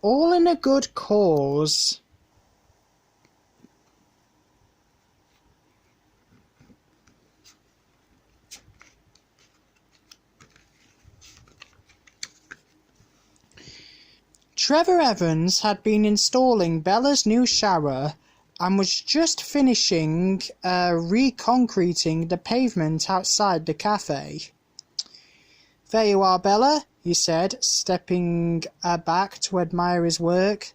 All in a good cause. Trevor Evans had been installing Bella's new shower and was just finishing reconcreting the pavement outside the cafe. "There you are, Bella," he said, stepping back to admire his work.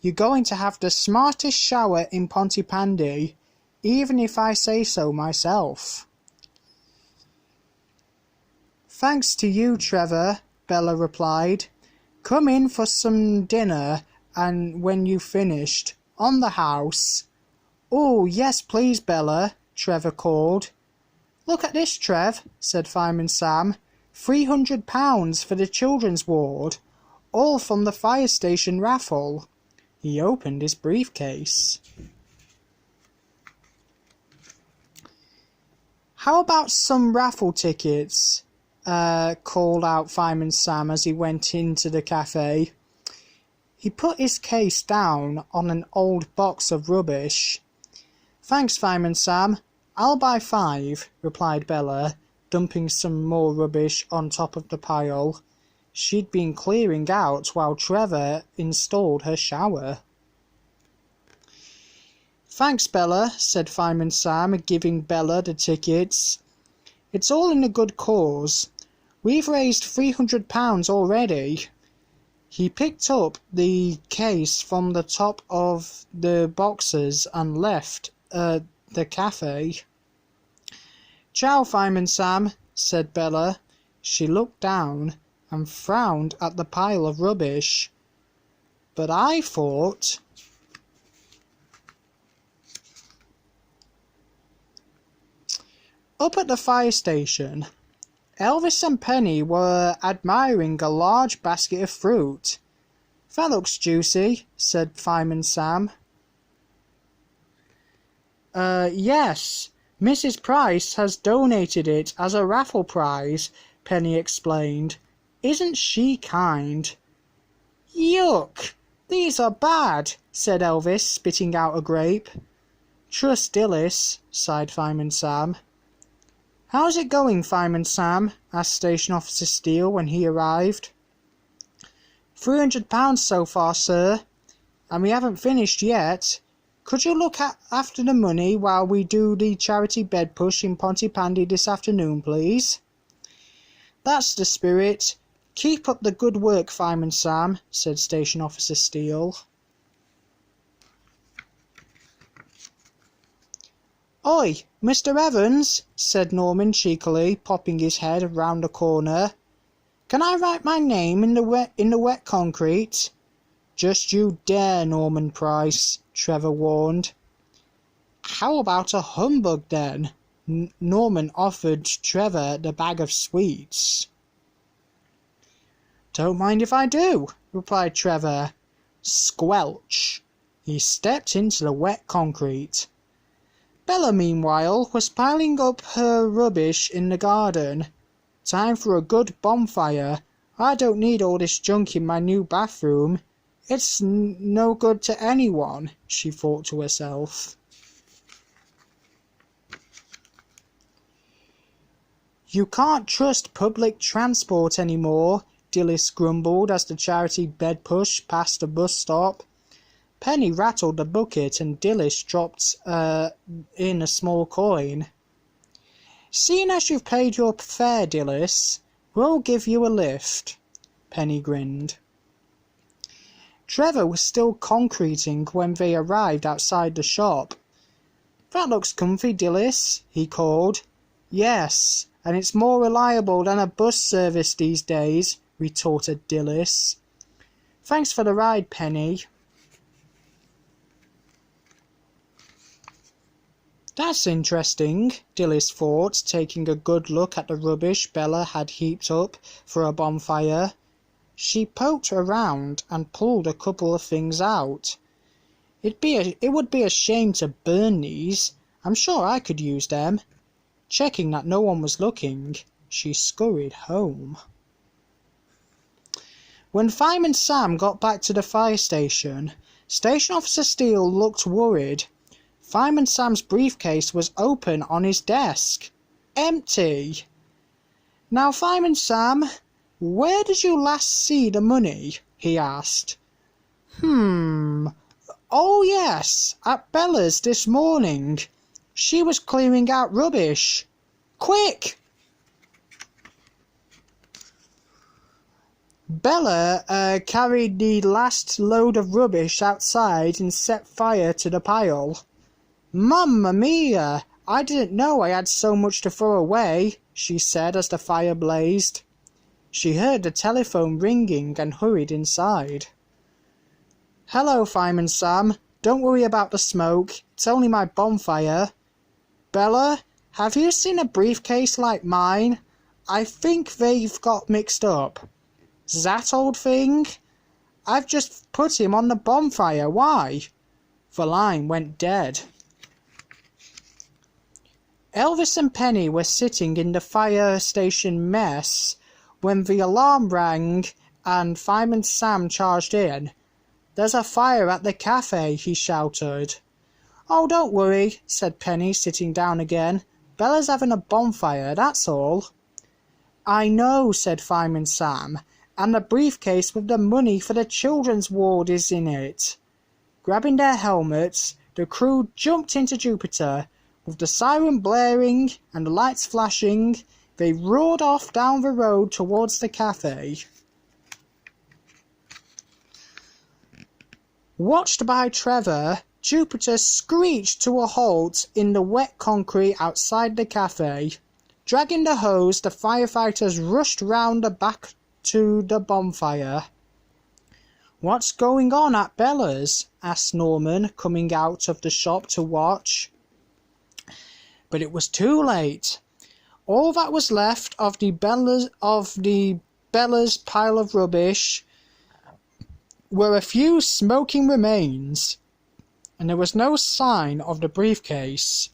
"You're going to have the smartest shower in Pontypandy, even if I say so myself." "Thanks to you, Trevor," Bella replied. "Come in for some dinner and when you've finished. On the house." "Oh, yes, please, Bella," Trevor called. "Look at this, Trev," said Fireman Sam. £300 for the children's ward, all from the fire station raffle. He opened his briefcase. "How about some raffle tickets?" called out Fireman Sam as he went into the cafe. He put his case down on an old box of rubbish. "Thanks, Fireman Sam. I'll buy 5, replied Bella, dumping some more rubbish on top of the pile she'd been clearing out while Trevor installed her shower. "Thanks, Bella," said Fireman Sam, giving Bella the tickets. "It's all in a good cause. We've raised £300 already." He picked up the case from the top of the boxes and left the cafe. "Ciao, Fireman Sam," said Bella. She looked down and frowned at the pile of rubbish. "But I thought..." Up at the fire station, Elvis and Penny were admiring a large basket of fruit. "That looks juicy," said Fireman Sam. Yes, Mrs. Price has donated it as a raffle prize," Penny explained. "Isn't she kind?" "Yuck! These are bad," said Elvis, spitting out a grape. "Trust Dillis," sighed Fireman Sam. "How's it going, Fireman Sam?" asked Station Officer Steele when he arrived. £300 so far, sir, and we haven't finished yet. Could you look after the money while we do the charity bed push in Pontypandy this afternoon, please?" "That's the spirit. Keep up the good work, Fireman Sam," said Station Officer Steele. "Oi, Mr. Evans," said Norman cheekily, popping his head round the corner. "Can I write my name in the wet concrete?" "Just you dare, Norman Price," Trevor warned. "How about a humbug then?" Norman offered Trevor the bag of sweets. "Don't mind if I do," replied Trevor. Squelch! He stepped into the wet concrete. Bella, meanwhile, was piling up her rubbish in the garden. "Time for a good bonfire. I don't need all this junk in my new bathroom. It's no good to anyone," she thought to herself. "You can't trust public transport anymore," Dillis grumbled as the charity bed push passed a bus stop. Penny rattled the bucket and Dillis dropped in a small coin. "Seeing as you've paid your fare, Dillis, we'll give you a lift." Penny grinned. Trevor was still concreting when they arrived outside the shop. "That looks comfy, Dillis," he called. "Yes, and it's more reliable than a bus service these days," retorted Dillis. "Thanks for the ride, Penny." "That's interesting," Dillis thought, taking a good look at the rubbish Bella had heaped up for a bonfire. She poked around and pulled a couple of things out. It would be a shame to burn these. I'm sure I could use them." Checking that no one was looking, she scurried home. When Fireman Sam got back to the fire station, Station Officer Steele looked worried. Fireman Sam's briefcase was open on his desk. Empty. "Now, Fireman Sam, where did you last see the money?" he asked. Oh yes, at Bella's this morning. She was clearing out rubbish. Quick!" Bella carried the last load of rubbish outside and set fire to the pile. "Mamma mia! I didn't know I had so much to throw away," she said as the fire blazed. She heard the telephone ringing and hurried inside. "Hello, Fireman Sam. Don't worry about the smoke. It's only my bonfire. Bella, have you seen a briefcase like mine? I think they've got mixed up." "That old thing? I've just put him on the bonfire. Why?" The line went dead. Elvis and Penny were sitting in the fire station mess when the alarm rang and Fireman Sam charged in. "There's a fire at the cafe," he shouted. "Oh, don't worry," said Penny, sitting down again. "Bella's having a bonfire, that's all." "I know," said Fireman Sam, "and the briefcase with the money for the children's ward is in it." Grabbing their helmets, the crew jumped into Jupiter. With the siren blaring and the lights flashing, they roared off down the road towards the cafe. Watched by Trevor, Jupiter screeched to a halt in the wet concrete outside the cafe. Dragging the hose, the firefighters rushed round the back to the bonfire. "What's going on at Bella's?" asked Norman, coming out of the shop to watch. But it was too late. All that was left of the Bella's pile of rubbish were a few smoking remains, and there was no sign of the briefcase.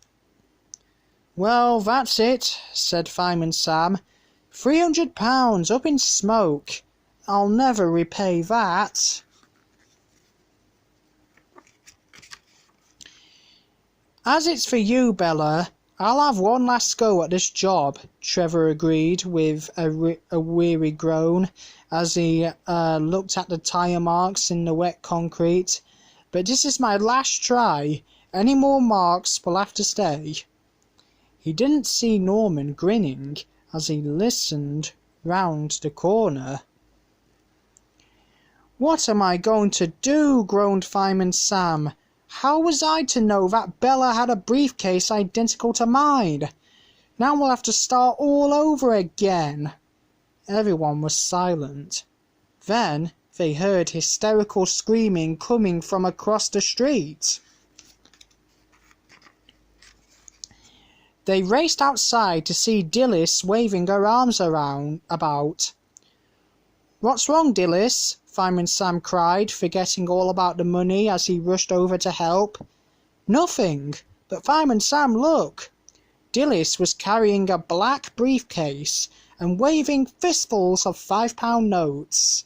"Well, that's it," said Fireman Sam. £300 up in smoke. I'll never repay that." "As it's for you, Bella, I'll have one last go at this job," Trevor agreed with a weary groan as he looked at the tyre marks in the wet concrete. "But this is my last try. Any more marks will have to stay." He didn't see Norman grinning as he listened round the corner. "What am I going to do?" groaned Fireman Sam. "How was I to know that Bella had a briefcase identical to mine? Now we'll have to start all over again." Everyone was silent. Then they heard hysterical screaming coming from across the street. They raced outside to see Dilys waving her arms about. "What's wrong, Dilys?" Fireman Sam cried, forgetting all about the money as he rushed over to help. "Nothing. But Fireman Sam, look." Dilys was carrying a black briefcase and waving fistfuls of £5 notes.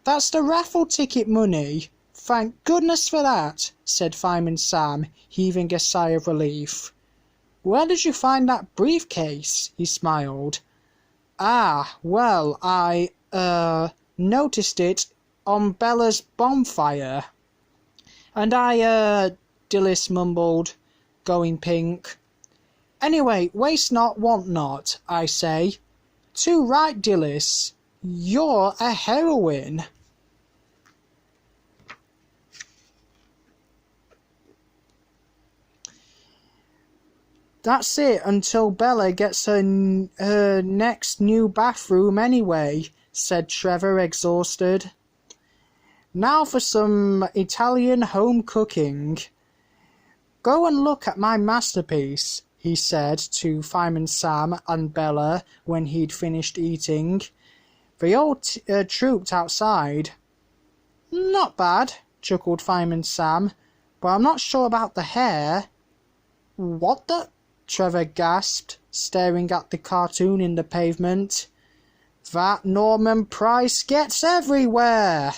"That's the raffle ticket money. Thank goodness for that," said Fireman Sam, heaving a sigh of relief. "Where did you find that briefcase?" he smiled. "Ah, well, I noticed it on Bella's bonfire. And Dilys mumbled, going pink. "Anyway, waste not, want not, I say. Too right, Dilys. You're a heroine." "That's it until Bella gets her next new bathroom anyway," said Trevor, exhausted. "Now for some Italian home cooking. Go and look at my masterpiece," he said to Fireman Sam and Bella when he'd finished eating. They all trooped outside. "Not bad," chuckled Fireman Sam, "but I'm not sure about the hair." "What the?" Trevor gasped, staring at the cartoon in the pavement. That Norman Price gets everywhere.